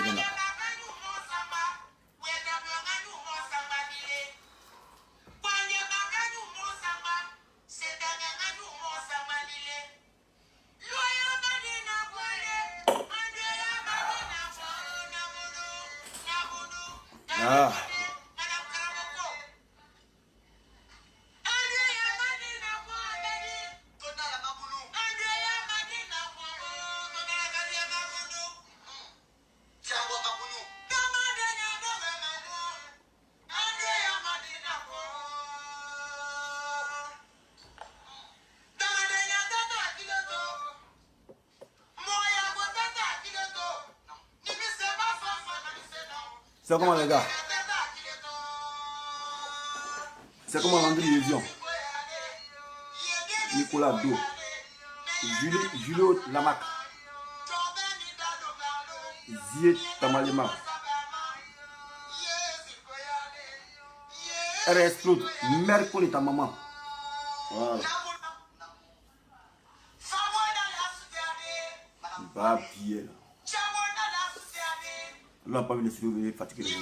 là. Ah. C'est comment les gars? C'est comment Landry Lévion, Nicolas Do, Julio Lamac, Ziet Tamalema, RS Claude, Mercredi ta maman. Voilà. Va pied là. Là, on n'a pas vu les surveiller fatigués les gens.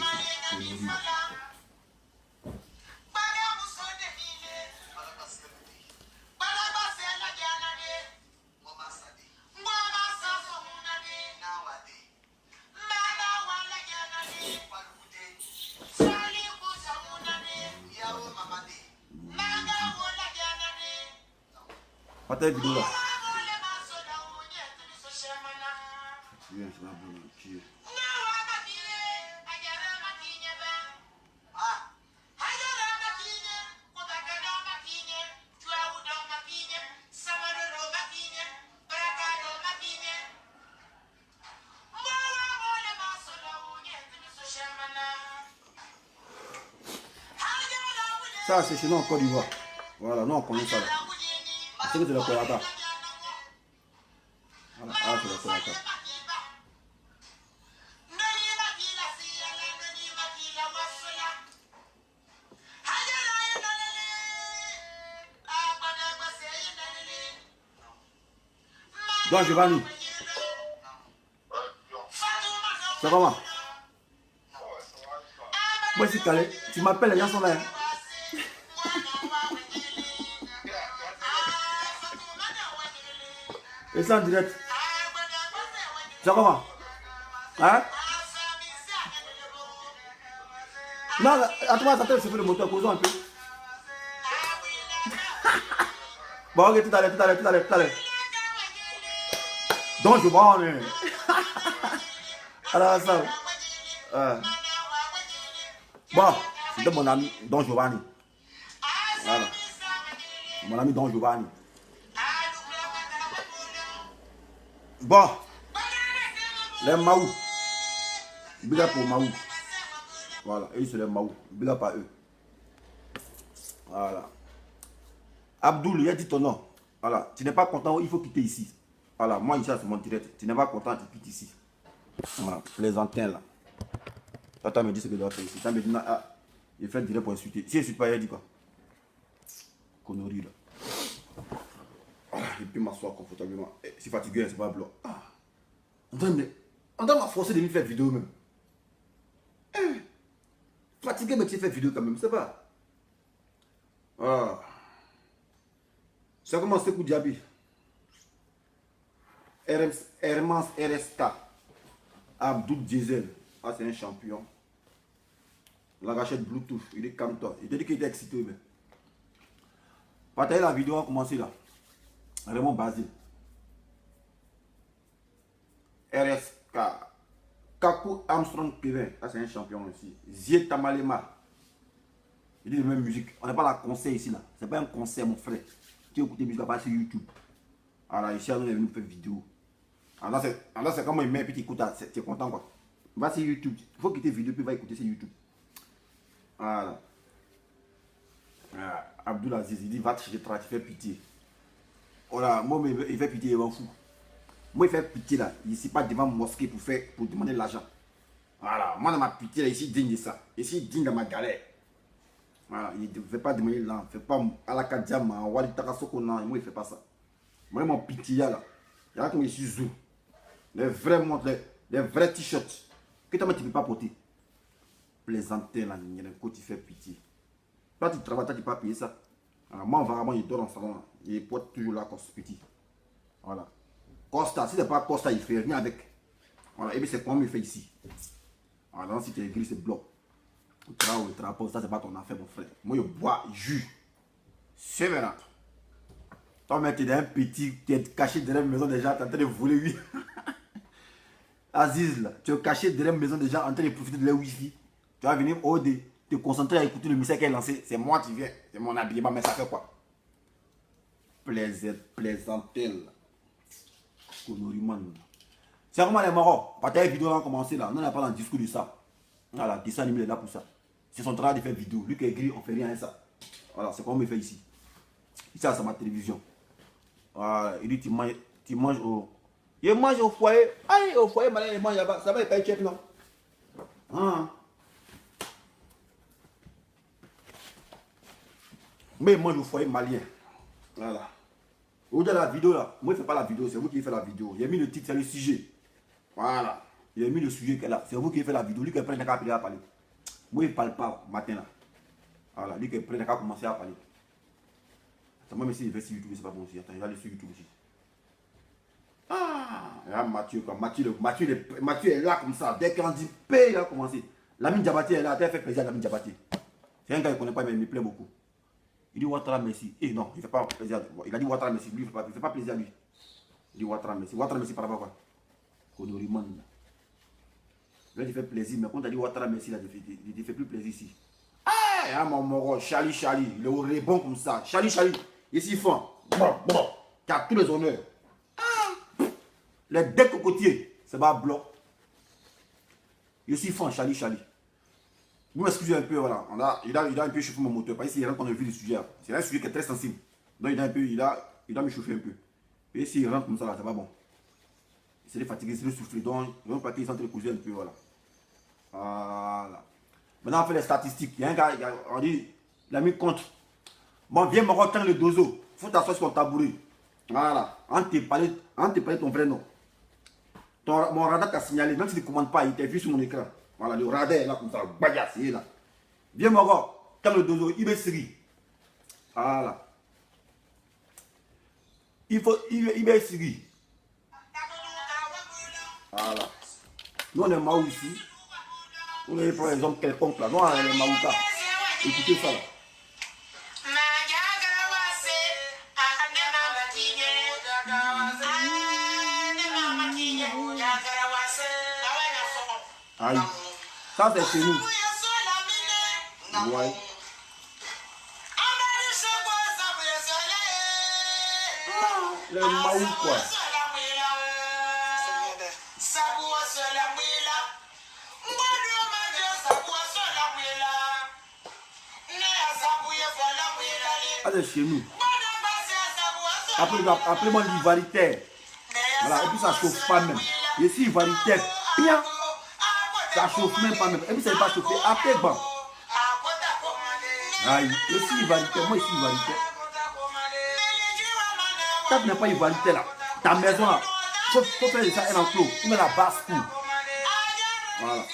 Pas ta vidéo là. Ça, c'est chez nous en Côte d'Ivoire. Voilà, nous on connaît ça. C'est que c'est le Koyata. Voilà, ah, c'est le Koyata. Donc, Giovanni. C'est comment? Moi, je suis calé. Tu m'appelles, les gens sont là. Hein? Et ça en direct. C'est comment? Hein? Non, attends, attends, je fais le moteur, posons un peu. Bon, ok, tout à l'heure. Donc, je vois, on est. Alors, ça. Bon, c'était mon ami Don Giovanni. Voilà. Mon ami Don Giovanni. Bon, les Maou. Big up pour Maou. Voilà, et c'est les Maou. Big up à eux. Voilà. Abdoul, il a dit ton nom. Voilà, tu n'es pas content, il faut quitter ici. Voilà, moi ici, c'est mon direct. Tu n'es pas content, tu quittes ici. Voilà, les antennes là. Attends, me dis ce que je dois faire ici. Attends, me dit, ah, il fait direct pour insulter. Si je suis pas, il dit quoi? Connerie là. Et puis m'asseoir confortablement. Si fatigué, c'est pas blanc. Ah. On doit m'a forcé de lui faire vidéo même. Fatigué, mais tu fais vidéo quand même, c'est pas. Ah. Ça commence ce coup Diaby. Hermans RSK. Abdoul Diesel. Ah, c'est un champion. La gâchette Bluetooth. Il est comme toi. Il te dit qu'il était excité. Mais. Partagez la vidéo, on va commencer là. Raymond Basile. RSK. Kakou Armstrong Kevin. Ah, c'est un champion aussi. Ziet Tamalema. Il dit la même musique. On n'est pas là concert ici là. C'est pas un concert mon frère. Tu écoutes musique à sur YouTube. Alors ici on est venu faire vidéo. Alors c'est comme il met et puis tu écoutes. Tu es content quoi. Va sur YouTube. Il faut quitter vidéo puis va écouter sur YouTube. Voilà. Abdoul Aziz, il dit va te chercher, tu fais pitié. Voilà, moi il fait pitié, il m'en fout. Moi il fait pitié là, ici pas devant mosquée pour demander de l'argent. Voilà, moi dans ma pitié là, ici digne de ça. Ici digne de ma galère. Voilà, il ne fait pas demander là, il ne fait pas à la Kadiama, Wali Takasoko, non, moi il ne fait pas ça. Moi mon pitié là, il y a comme ici zou. Les vrais montres, les vrais t-shirts. Que toi, tu ne peux pas porter. Plaisanter là, quand tu fais pitié. Toi, tu travailles, toi, tu ne peux pas payer ça. Alors, moi, vraiment, il dort dans le salon. Là. Il porte toujours la Costa petit. Voilà. Costa, si ce n'est pas Costa, il fait rien avec. Voilà. Et puis, c'est comme il fait ici. Alors, si tu es gris, c'est bloc. Le trapo, ça, c'est pas ton affaire, mon frère. Moi, je bois jus. C'est vrai. Toi, mec, tu es un petit, tu es caché derrière la maison des gens, tu es en train de voler, oui. Aziz, là, tu es caché derrière la maison des gens, en train de profiter de leur wifi. Tu vas venir au dé, te concentrer à écouter le message qu'elle a lancé. C'est moi qui viens. C'est mon habillement, mais ça fait quoi? Plaisantel. C'est vraiment les marrants. Partager vidéo a commencé là. On n'a pas dans le discours de ça. Voilà, dessin animé est là pour ça. C'est son travail de faire vidéo. Lui qui est gris, on fait rien avec ça. Voilà, c'est comme il fait ici. Ici, c'est ma télévision. Voilà, il dit tu manges au. Il mange au foyer. Aïe, au foyer, malin, il mange là-bas. Ça va, il paye chef, non? Ah. Mais il mange au foyer malien. Voilà. Vous regardez la vidéo là. Moi, je ne fais pas la vidéo, c'est vous qui faites la vidéo. J'ai mis le titre, c'est le sujet. Voilà. J'ai mis le sujet qu'elle a. C'est vous qui faites la vidéo. Lui qui prend un cas à parler. Moi, il ne parle pas matin là. Voilà. Lui qui prend un cas à commencer à parler. Attends, moi, mais si je vais sur YouTube, c'est pas bon aussi. Attends, je vais aller sur YouTube aussi. Ah, là, Mathieu, quoi. Mathieu est là comme ça. Dès qu'on dit P, il a commencé. Lamine Diabaté est là. Elle fait plaisir à Lamine Diabaté. C'est un gars qui ne connaît pas, mais il me plaît beaucoup. Il dit Ouattara Messi. Eh non, il ne fait pas plaisir. Il a dit Ouattara Messi. Lui, il ne fait pas plaisir à lui. Il dit Ouattara Messi. Ouattara Messi par rapport à quoi? Konoriman. Là, il fait plaisir. Mais quand tu as dit Ouattara Messi, là, il ne fait plus plaisir ici. Ah, mon moro, Charlie, il est au rebond comme ça. Charlie, ici, il fond. Bon. Tu as tous les honneurs. Les deux cocotiers, c'est pas bloc. Ici, il fond, Charlie. Vous m'excusez un peu, voilà. Il a un peu chauffé mon moteur. Parce qu'il rentre, on a vu le sujet. C'est un sujet qui est très sensible. Donc, il a me chauffer un peu. Et s'il rentre comme ça, là, c'est pas bon. Il s'est fatigué, il s'est soufflé. Donc, il va pas qu'il s'entre couser un peu, voilà. Voilà. Maintenant, on fait les statistiques. Il y a un gars, on dit, il a mis contre. Bon, viens me retenir le dozo. Il faut t'asseoir sur ton tabouret. Voilà. On te parlait ton vrai nom. Mon radar t'a signalé, même si tu ne commandes pas, il t'a vu sur mon écran. Voilà, le radar est là, comme ça, bagasse, il est là. Viens me voir, quand le dozo, il va se. Voilà. Il va se. Voilà. Nous, on est Maou ici. On est par exemple quelconque là. Nous, on est Maouka. Écoutez ça là. Aïe. Ça, c'est chez nous. Ouais. Le Maou quoi. Ah, c'est chez nous. Après moi, l'ivaritaire. Voilà, et puis ça chauffe pas même. Ici, ivaritaire, bien. Ça chauffe même pas même. Et puis ça n'est pas chauffé. Après, bon. Aïe, ici, ivaritaire. Moi, ici, ivaritaire. Ça, tu n'es pas ivaritaire là. Ta maison là. Faut faire ça, elle enclos. On met la basse-cour. Voilà.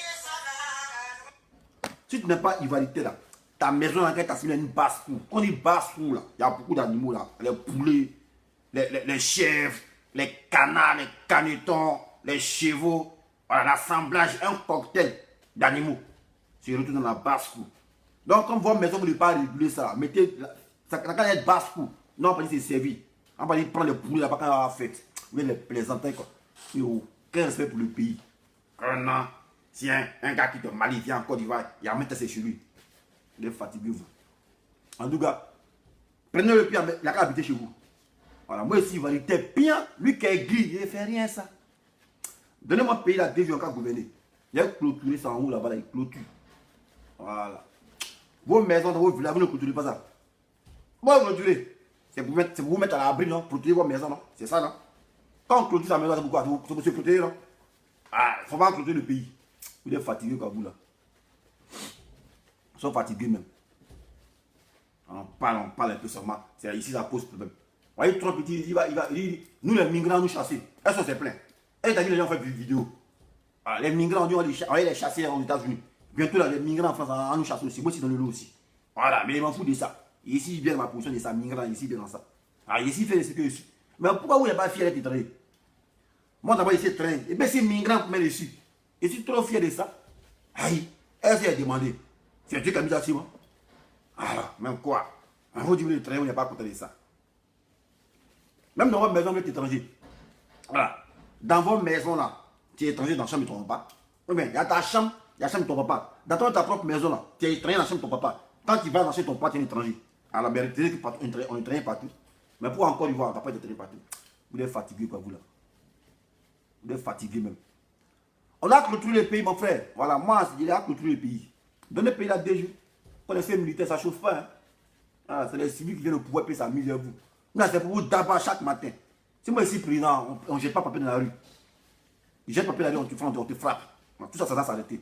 Si tu n'es pas ivaritaire là, ta maison là, tu as signé une basse-cour. Quand on dit basse-cour là, il y a beaucoup d'animaux là. Les poulets, les chèvres, les canards, les canetons, les chevaux. Voilà, l'assemblage, un cocktail d'animaux. C'est retrouvé dans la basse-cour. Donc, comme votre maison, vous ne pouvez pas réguler ça. Mettez, ça quand être basse-cour. Non, on va dire c'est servi. On va dire prendre les poulets là-bas quand on va faire fête. Vous voyez les plaisantins quoi. Quel respect pour le pays. Un tiens, un gars qui te Mali vient en Côte d'Ivoire, il a mettre ses chez lui. Il est fatigué, vous. En tout cas, prenez le pied, il a qu'à habiter chez vous. Voilà, moi ici, il va être bien. Lui qui est gris, il ne fait rien ça. Donnez-moi pays là, 2 jours qu'à gouverner. Il a clôturé ça en haut là-bas, il clôture. Voilà. Vos maisons dans vos villages, vous ne clôturez pas ça. Moi, vous clôturez. C'est pour vous mettre à l'abri, non? Clôturer vos maisons, non? C'est ça, non? Quand on clôture sa maison, c'est pourquoi? C'est pour se clôturer, non? Ah, il ne faut pas clôturer le pays. Vous êtes fatigué comme vous là. Ils sont fatigués même. On parle un peu seulement. C'est ici, ça pose problème. Vous voyez, Trump, il dit, nous les migrants, nous chasser. Elles sont c'est plein. Et t'as vu les gens faire des vidéos. Voilà, les migrants, on va les chasser aux États-Unis. Bientôt, là, les migrants en France, on nous chasse aussi. Moi aussi, dans le lot aussi. Voilà, mais ils m'en foutent de ça. Ici, je viens ma position de ça, migrant, ici, bien dans ça. Ah, ici, fait ce que je suis. Mais pourquoi vous n'êtes pas fier d'être étranger? Moi, d'abord, ici, train. Et bien, c'est migrant pour mettre dessus. Je suis trop fier de ça. Aïe, elle s'est demandé. C'est Dieu qui a mis ça sur moi. Alors, même quoi? Vous dites, le train, on n'est pas content de ça. Même dans votre maison, vous êtes étranger. Voilà. Dans votre maison, là, tu es étranger dans la chambre de ton papa. Oui, mais il y a ta chambre, il y a la chambre de ton papa. Dans ta propre maison, là, tu es étranger dans la chambre de ton papa. Quand tu vas dans la chambre de ton papa, tu es un étranger. Alors, mais on est étranger partout. Mais pour encore y voir, on ne va pas être étranger partout. Vous êtes fatigué, quoi, vous, là. Vous êtes fatigué, même. On a clôturé le pays, mon frère. Voilà, moi, il a clôturé le pays. Dans le pays, là, 2 jours. Quand les faits militaires, ça ne chauffe pas. Hein. Ah, c'est les civils qui viennent au pouvoir payer sa misère, vous. Là, c'est pour vous d'abord chaque matin. Si moi, ici, président, on ne jette pas papier dans la rue. Ils jettent papier dans la rue, on te frappe. Tout ça, ça va s'arrêter.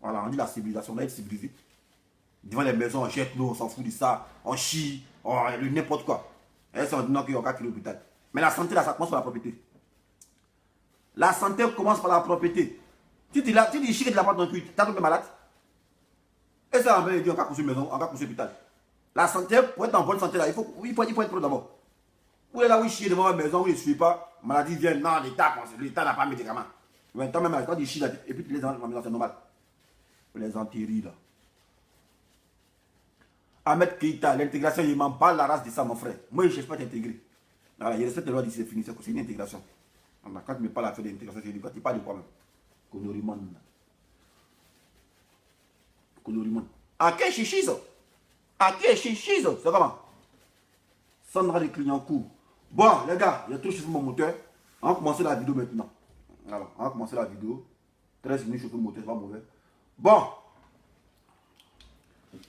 Voilà, on dit la civilisation, on doit être civilisé. Devant les maisons, on jette l'eau, on s'en fout de ça, on chie, n'importe quoi. Et c'est en disant qu'il y a encore qui est l'hôpital. Mais la santé, là, ça commence par la propriété. La santé commence par la propriété. Tu dis chier de la porte dans le cul, tu es tombé malade. Et ça, on va dire, on va construire une maison, on va construire l'hôpital. La santé, pour être en bonne santé, là, il faut être pro d'abord. Vous êtes là, oui, chier devant la maison, vous ne suivez pas, maladie vient, non, l'État n'a pas de médicaments. Mais toi même, quand tu chies là, et puis tu les enterres, c'est normal. Vous les enterrez là. Ahmed Keïta, l'intégration, il m'en parle la race de ça, mon frère. Moi, je ne cherche pas à t'intégrer. Voilà, il respecte les lois d'ici, c'est fini, c'est une intégration. Quand tu me parles à faire d'intégration, c'est quoi? Tu parles de quoi même? Coloriman. Coloriman. À quel chichi ça? À quel chichi ça? C'est comment? Sandra de Clignancourt. Bon, les gars, il y a tout sur mon moteur. On va commencer la vidéo maintenant. Alors, on va commencer la vidéo. 13 minutes chauffer le moteur, c'est pas mauvais. Bon.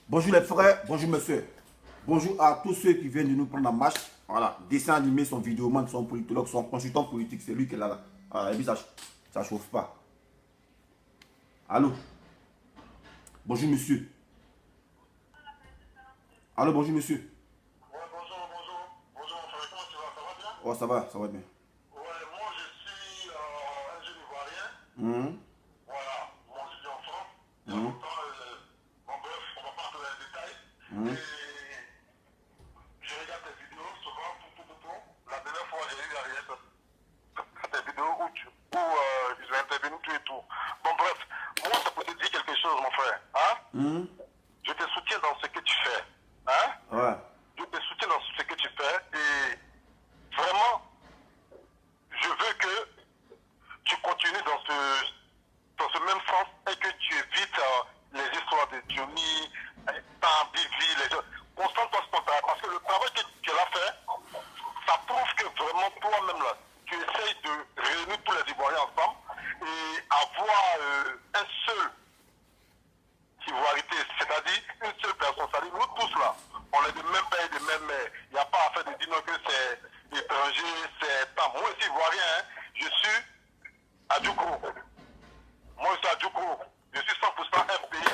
Bonjour les frères, bonjour mes soeurs. Bonjour à tous ceux qui viennent de nous prendre en marche. Voilà, dessin animé, son vidéoman, son politologue, son consultant politique, c'est lui qui est là. Voilà, et puis ça ne chauffe pas. Allô? Bonjour monsieur. Allô, bonjour monsieur. Ouais, bonjour. Bonjour mon frère, comment tu vas? Ça va bien? Oh, ça va bien. Ouais, moi je suis un jeune Ivoirien. Voilà, moi je suis en France. Il y a longtemps, bon bref, on va pas entrer dans les détails. Et je regarde tes vidéos souvent, tout. La dernière fois, j'ai eu derrière tes vidéos où ils ont intervenu tout et tout. Bon bref, moi ça peut te dire quelque chose mon frère. Hein? Je te soutiens dans ce que tu fais. Hein? Ouais. Je te soutiens dans ce que tu fais et vraiment, je veux que tu continues dans ce même sens et que tu évites les histoires de Johnny, tant Bivi, les gens. Concentre-toi sur ton travail parce que le travail que tu as fait, ça prouve que vraiment toi-même là, tu essayes de réunir tous les Ivoiriens ensemble et avoir un seul ivoirité, c'est-à-dire une seule personne. C'est-à-dire nous tous là, on est de même pays, de même mère. Il n'y a pas à faire de dire non que c'est étranger, c'est pas. Moi aussi ivoirien, hein, je suis à Djoukro. Moi je suis à Djoukro. Je suis 100% FPI.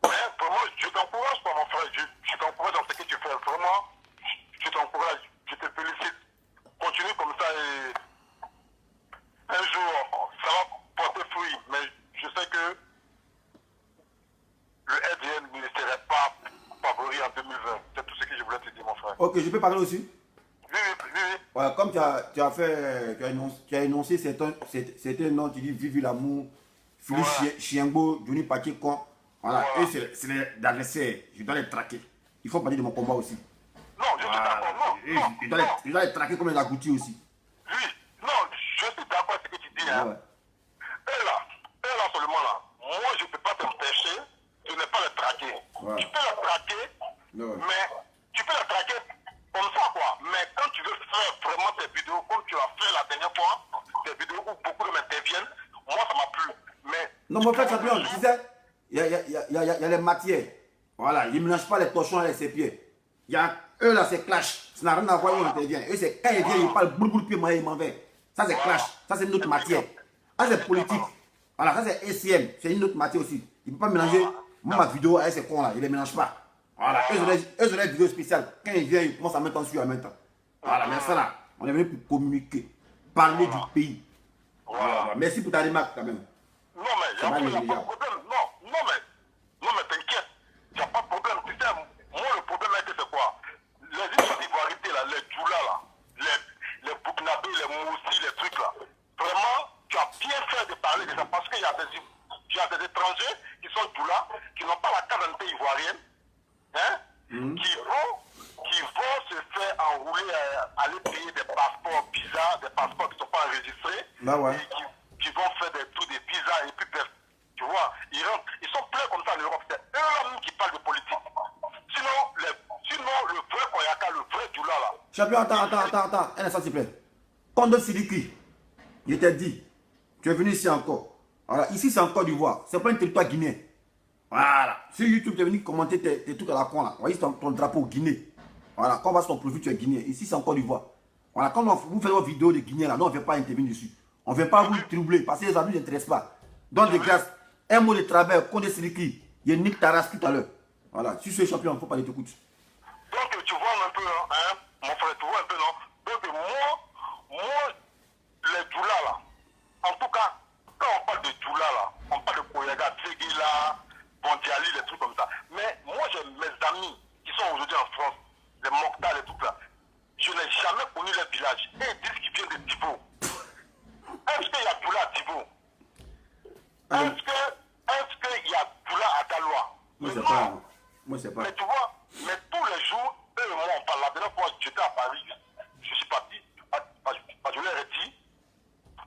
Mais vraiment, je t'encourage pas mon frère. Je t'encourage dans ce que tu fais. Vraiment, je t'encourage. Je te félicite. Continue comme ça et un jour, ça va porter fruit. Mais je sais que le RDN ne serait pas favori en 2020. C'est tout ce que je voulais te dire, mon frère. Ok, je peux parler aussi? Oui. Voilà, comme tu as énoncé certains noms, tu dis Vivi l'amour, Philippe Chiengo, Johnny Pacheco. Voilà, eux, c'est les adversaires. Je dois les traquer. Il faut parler de mon combat aussi. Non, je suis d'accord. Non. Je dois les traquer comme les agoutis aussi. Oui, non, je suis d'accord avec ce que tu dis. Hein. Ouais. Et là seulement là, moi je ne peux pas t'empêcher de ne pas les traquer. Ouais. Tu peux les traquer, Ouais. mais tu peux les traquer comme ça quoi. Mais quand tu veux faire vraiment tes vidéos, comme tu as fait la dernière fois, tes vidéos où beaucoup de m'interviennent, moi ça m'a plu. Mais Non, mon frère champion, tu sais, il y a les matières. Voilà, ils ne mélangent pas les torchons avec ses pieds. Il y a eux là, c'est clash. Ça n'a rien à voir où on intervient. Eux, c'est quand ils viennent, ils parlent boule pied, moi, ils m'en veulent. Ça, c'est clash. Ça, c'est une autre matière. Ça, c'est politique. Voilà, ça, c'est SCM. C'est une autre matière aussi. Il ne peut pas mélanger ma vidéo avec ces cons là. Ils ne les mélangent pas. Voilà, eux, ont des vidéos spéciales. Quand ils viennent, ils commencent à mettre en dessus en même temps. Voilà, mais ça là, on est venu pour communiquer, parler du pays. Voilà. Merci pour ta remarque quand même. ça va il les n'y a pas de milliards. problème. Non, mais t'inquiète. Il n'y a pas de problème. Tu sais, moi, le problème là, c'est quoi? Les histoires d'iguarité, là, les djoulas, là, les bouknabés, les moussis, les trucs, là. Vraiment, tu as bien fait de parler de ça parce qu'il y a des étrangers qui sont djoulas, qui n'ont pas la carte d'identité ivoirienne, hein, qui vont se faire enrouler, aller payer des passeports bizarres, des passeports qui ne sont pas enregistrés, Bah ouais. et qui vont faire des tours des visas, et puis bref, tu vois, ils rentrent, ils sont pleins comme ça en Europe, c'est eux-mêmes qui parlent de politique. Sinon le vrai Koyaka, le vrai Djoula là. Champion, attends, un instant s'il te plaît. Kondo Sidiki, je t'ai dit, tu es venu ici encore. Voilà, ici c'est en Côte d'Ivoire, c'est pas un territoire guinéen. Voilà, sur YouTube tu es venu commenter tes trucs à la con là. Voyez ton drapeau Guinée. Voilà, quand on va sur ton profil, tu es guinéen. Ici c'est en Côte d'Ivoire. Voilà, quand vous faites vos vidéos de Guinéens là, nous on ne vient pas intervenir dessus. On ne vient pas vous troubler parce que les adultes ne intéressent pas. Donc de grâce, un mot de travers, Kondo Sidiki, il nique ta race tout à l'heure. Voilà, si tu es champion, il ne faut pas les t'écouter. Donc tu vois un peu, hein, mon frère, tu vois un peu, non? Donc moi, les Djoula là, en tout cas, quand on parle de Djoula là, on parle de Koyaga, Tségila, Bondiali, les trucs comme ça. Mais moi j'ai mes amis qui sont aujourd'hui en France, les Mokhtar, les trucs là. Je n'ai jamais connu leur village. Et ils disent qu'ils viennent de Thibaut. Est-ce qu'il y a Djoula à Thibaut? Est-ce qu'il y a Djoula à Daloa? Moi c'est pas. Mais tu vois, mais tous les jours, eux et moi on parle. La dernière fois j'étais à Paris, je suis parti, je leur ai dit,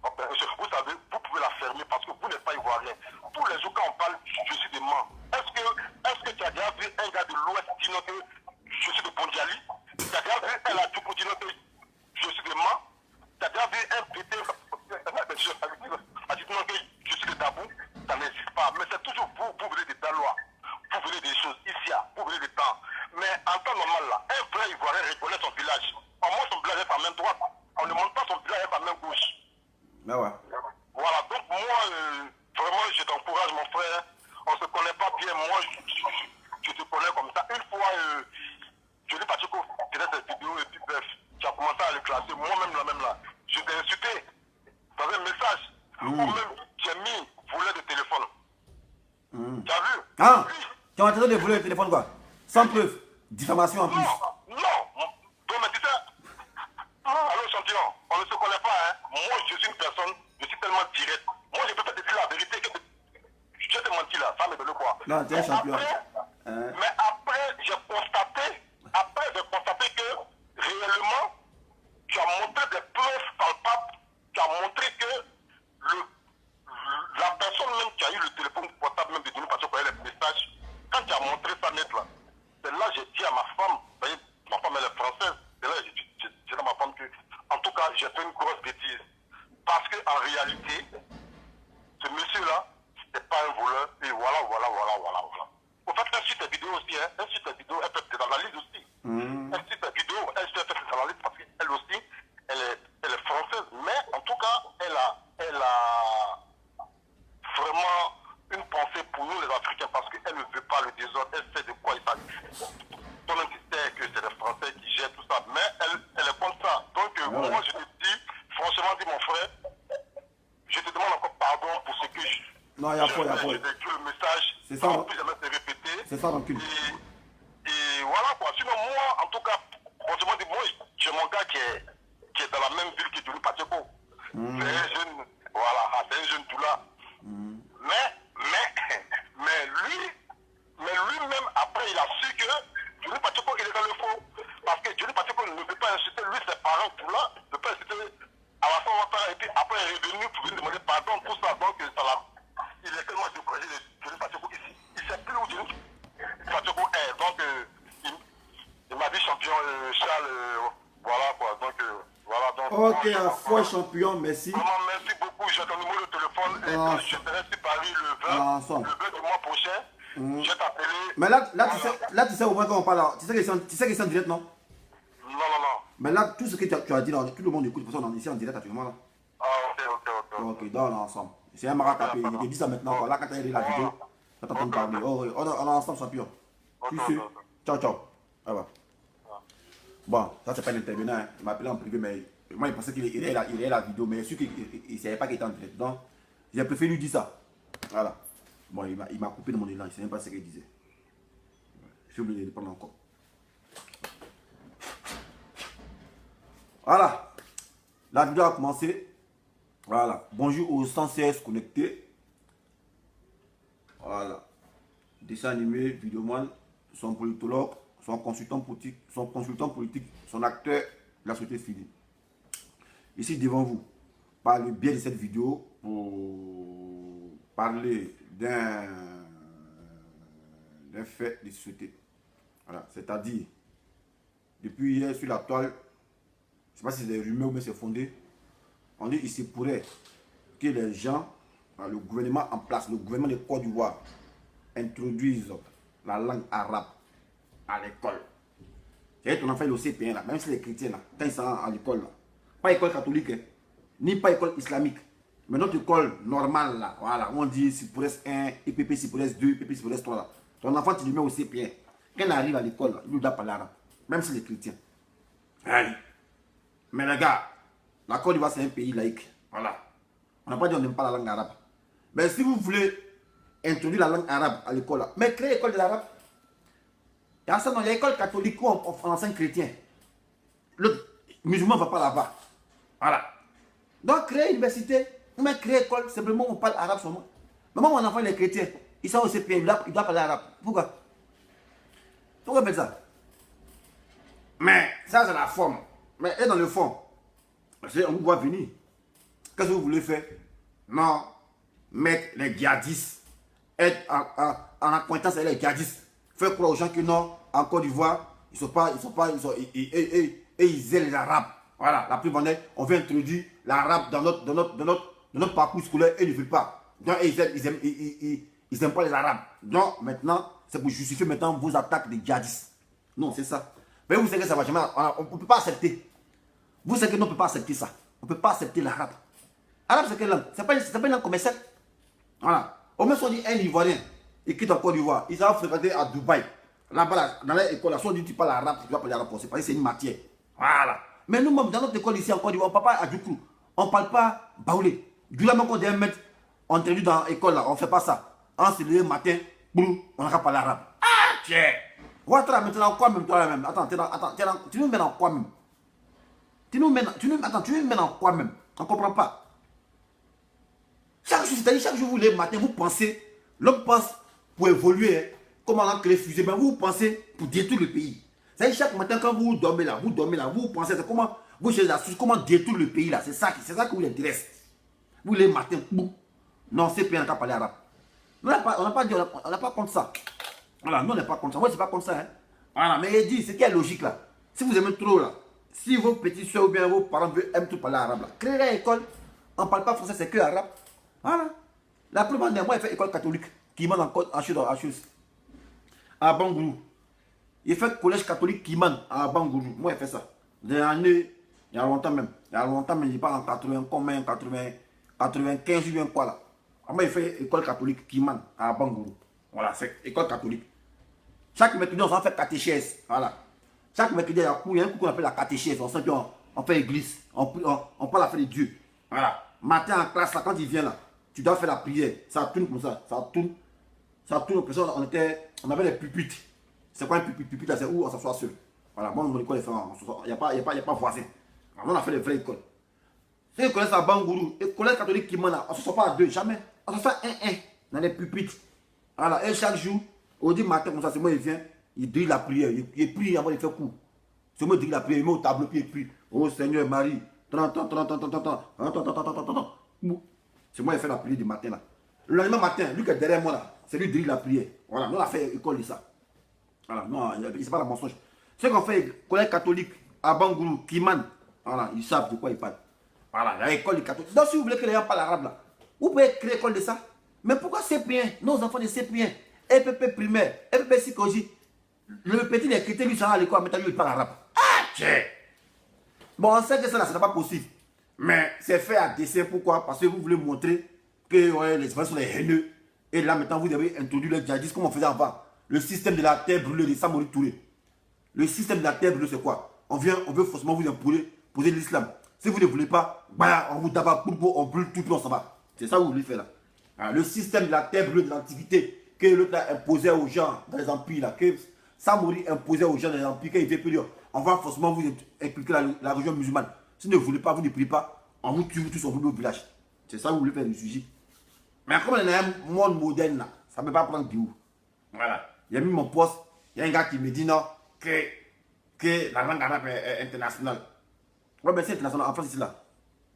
vous savez, vous pouvez la fermer parce que vous n'êtes pas ivoirien. Tous les jours quand on parle, je suis des mans. Est-ce que tu as déjà vu un gars de l'Ouest dire que je suis de Bondiali? Tu as déjà vu un Ladjoukou dire que je suis de Mans? Tu as déjà vu un pété à dire que je suis de Dabou? Ça n'existe pas. Mais c'est toujours vous venez de Dalois. Vous venez des choses ici, vous venez des temps. Mais en temps normal, là, un vrai Ivoirien reconnaît son village. On monte son village avec sa main droite. On ne monte pas son village avec sa main gauche. Bah ouais. Voilà, donc moi, vraiment, je t'encourage, mon frère. On ne se connaît pas bien. Moi, je te connais comme ça. Une fois, je dis pas que tu faisais cette vidéo et puis bref, tu as commencé à le classer. Moi-même, là, je t'ai insulté dans un message. Ou même, tu as mis volet de téléphone. Tu as vu? Ah, Oui. tu as entendu de voler le téléphone quoi? Sans preuve. Diffamation en plus. Non. Donc, mais tu sais, allô champion, on ne se connaît pas, hein. Moi, je suis une personne, je suis tellement direct. Moi, je peux pas te dire la vérité que je te mentis là, ça me donne quoi. Non, tu es un champion. Mais après, j'ai constaté que réellement, tu as montré des preuves palpables, tu as montré que la personne même qui a eu le téléphone portable même de Denis parce qu'on a les messages, quand tu as montré ça net là, c'est là que j'ai dit à ma femme, vous voyez, ma femme elle est française, c'est là que j'ai dit à ma femme que, en tout cas, j'ai fait une grosse bêtise. Parce qu'en réalité, ce monsieur-là, c'était pas un voleur, et voilà. Au fait, elle suit tes vidéos aussi, hein, elle suit tes vidéos, elle peut être dans la liste aussi. Elle suit tes vidéos, elle peut être dans la liste parce qu'elle aussi, elle est française, mais en tout cas, elle a vraiment une pensée pour nous les Africains parce qu'elle ne veut pas le désordre, elle sait de quoi il s'agit. Toi-même tu sais que c'est les Français qui gèrent tout ça, mais elle est comme ça. Donc moi je te dis, franchement dis mon frère, je te demande encore pardon pour ce que non, il y a pas. j'ai vécu le message, c'est ça. ne plus jamais se répéter. C'est ça, recul. Et voilà quoi. Sinon moi, en tout cas, franchement dis moi, j'ai mon gars qui est dans la même ville que Djouli Pacheco. C'est un jeune, voilà, c'est un jeune tout là. Mais lui-même, après, il a su que Djouli Pacheco, il est dans le faux. Parce que Djouli Pacheco ne veut pas insulter, lui, ses parents, tout là, ne veut pas insulter à la fin, et puis après, il est revenu pour lui demander pardon, tout ça. Donc, il est tellement découragé de Djouli Pacheco ici. Il ne sait plus où Djouli Pacheco est. Donc, il m'a dit champion, Charles, voilà quoi. Donc, voilà. Donc, ok, à fois champion, merci. Vraiment, merci beaucoup. J'ai ton numéro de téléphone et quand je serai sur Paris le 20 du mois prochain, je vais t'appeler. Mais là, tu sais au moins quand on parle, tu sais qu'ils sont en direct, non? Non. Mais là, tout ce que tu as dit, là, tout le monde écoute, parce qu'on est ici en direct actuellement là. Ah, ok. Ok, dans l'ensemble. C'est un maratapé, il te dit ça maintenant. Là, quand tu as regardé la vidéo, tu t'entends parler. Oh, on est ensemble, champion. Tu sais. Ciao. Ah ouais. Bon, ça c'est pas un intervenant, hein. Il m'a appelé en privé, mais moi il pensait qu'il est la vidéo, mais sûr qu'il ne savait pas qu'il était en direct. Donc, j'ai préféré lui dire ça. Voilà. Bon, il m'a coupé de mon élan, il ne sait même pas ce qu'il disait. J'ai oublié de le prendre encore. Voilà. La vidéo a commencé. Voilà. Bonjour aux 116 connectés. Voilà. Dessin animé, vidéoman, son politologue, son consultant politique, son acteur de la société civile. Ici devant vous, par le biais de cette vidéo, pour parler d'un fait de société. Voilà. C'est-à-dire, depuis hier sur la toile, je ne sais pas si c'est des rumeurs ou bien c'est fondé, on dit qu'il se pourrait que les gens, le gouvernement en place, le gouvernement de Côte d'Ivoire, introduisent la langue arabe à l'école. C'est ton enfant le CPN là, même si les chrétiens là, quand ils sont à l'école là, pas école catholique, hein, ni pas école islamique, mais notre école normale là, voilà, on dit Cyprès 1, EPP Cyprès 2, EPP Cyprès 3 là. Ton enfant tu le mets au CPN. Quand il arrive à l'école, il doit parler arabe, même si les chrétiens. Aïe. Mais les gars, la Côte d'Ivoire c'est un pays laïque. Voilà. On n'a pas dit qu'on n'aime pas la langue arabe. Mais si vous voulez introduire la langue arabe à l'école, mais créez l'école de l'arabe. Il y a ça dans l'école catholique où on enseigne chrétien. Le musulman ne va pas là-bas. Voilà. Donc créez université, mais créez école, simplement on parle arabe seulement. Mais moi, mon enfant il est chrétien, il sort au CPN, il doit parler arabe. Pourquoi? Pourquoi mettre ça? Mais ça c'est la forme. Mais et dans le fond, on vous voit venir. Qu'est-ce que vous voulez faire? Non, mettre les djihadistes, être en acquaintance avec les djihadistes, faire croire aux gens que non, en Côte d'Ivoire, ils aiment les Arabes. Voilà, la preuve en est, on veut introduire l'arabe dans notre parcours scolaire et ils ne veulent pas. Donc ils n'aiment pas les Arabes. Donc maintenant, c'est pour justifier maintenant vos attaques des djihadistes. Non, c'est ça. Mais vous savez que ça va jamais, on ne peut pas accepter. Vous savez que nous, on ne peut pas accepter ça. On ne peut pas accepter l'arabe. L'arabe, c'est quelle langue? C'est pas une langue commerciale. Voilà. Au moins, si on dit un Ivoirien, il quitte en Côte d'Ivoire, il va fréquenter à Dubaï. Là-bas, dans l'école, si on dit tu parles arabe, tu dois parler arabe. C'est parce que c'est une matière. Voilà. Mais nous-mêmes, dans notre école ici en Côte d'Ivoire, on ne parle pas à Djoukou. On ne parle pas baoulé. Du là, même quand on dit un mètre, on introduit dans l'école, là, on ne fait pas ça. On se lève le matin, boum, on n'a qu'à parler arabe. Ah, tiens. Ouattara, maintenant, quoi même toi-même? Attends, tu nous mets dans quoi même? Tu nous mets dans quoi même? On ne comprend pas. Chaque jour, c'est-à-dire chaque jour, vous les matins, vous pensez, l'homme pense pour évoluer, hein, comment on a créé fusée, mais vous pensez pour détruire le pays. C'est-à-dire chaque matin, quand vous dormez là, vous pensez, comment vous cherchez l'astuce, comment détruire le pays là. C'est ça qui vous intéresse. Vous les matins, boum. Non, c'est pas un cas parler arabe. On n'a pas dit, on n'a pas contre ça. Voilà, nous on n'est pas contre ça. Moi, c'est pas comme ça. Hein. Voilà, mais il dit, c'est quelle logique là? Si vous aimez trop là, si vos petits soeurs ou bien vos parents aiment tout parler arabe là, créez une école, on ne parle pas français, c'est que arabe. Voilà. La plupart des moi, il fait école catholique, qui mène en chose. À Bangourou. Il fait collège catholique qui mène à Bangourou. Moi, il fait ça. Des années, il y a longtemps même. Il y a longtemps, mais il parle en 80, combien, 95 ou bien quoi là. Moi, il fait école catholique qui mène à Bangourou. Voilà, c'est école catholique. Chaque mercredi, on fait catéchèse. Voilà. Chaque mercredi, il y a un coup qu'on appelle la catéchèse. On fait église. On parle à faire de Dieu. Voilà. Matin en classe, là, quand il vient là, tu dois faire la prière. Ça tourne comme ça. Ça tourne. On avait les pupitres. C'est quoi un pupitre? Pupitre, c'est où on s'assoit seul. Voilà. Moi, mon école, il n'y a pas voisin. Alors, on a fait les vraies écoles. Si vous connaissez à Bangourou, école catholique qui mène là, on ne s'assoit pas à deux, jamais. On s'assoit un dans les pupitres. Voilà. Et chaque jour, au dit matin, comme ça, c'est moi, il vient, il dit la prière. Il prie avant de faire cours. C'est moi qui dis la prière, il met au tableau, puis il prie. Oh Seigneur Marie, 30. C'est moi qui fais la prière du matin là. Le lendemain matin, lui qui est derrière moi là, c'est lui qui dit la prière. Voilà, nous on a fait école de ça. Voilà, non, c'est pas la mensonge. Ceux qui ont fait collège catholique à Bangourou, Kiman, voilà, ils savent de quoi ils parlent. Voilà, l'école catholique. Donc si vous voulez que les gens parlent arabe là, vous pouvez créer l'école de ça. Mais pourquoi CP1, nos enfants de CP1, EPP primaire, EPP psychologie, le petit des chrétiens, lui, ça va à l'école, maintenant lui, il parle arabe. Ah, tiens! Bon, on sait que ça, là, ce n'est pas possible. Mais c'est fait à dessein. Pourquoi? Parce que vous voulez montrer que ouais, les enfants sont les haineux. Et là, maintenant, vous avez introduit le djihadisme comme on faisait avant. Le système de la terre brûlée de Samori Touré. Le système de la terre brûlée, c'est quoi? On veut forcément vous imposer l'islam. Si vous ne voulez pas, bah, on vous tabac, on brûle tout, puis on s'en va. C'est ça que vous voulez faire là. Hein, le système de la terre brûlée de l'Antiquité que l'autre a imposé aux gens dans les empires, là, que Samori imposait aux gens dans les empires, quand il fait plus dur, on va forcément vous inculquer la religion musulmane. Si vous ne voulez pas, vous ne priez pas, on vous tue, vous tous, on vous met au village. C'est ça que vous voulez faire le sujet. Mais comme on est dans un monde moderne, là, ça ne peut pas prendre du haut. Voilà. Il y a mis mon poste, il y a un gars qui me dit non, que la langue arabe est internationale. Ouais, mais c'est international. En France, ici, là,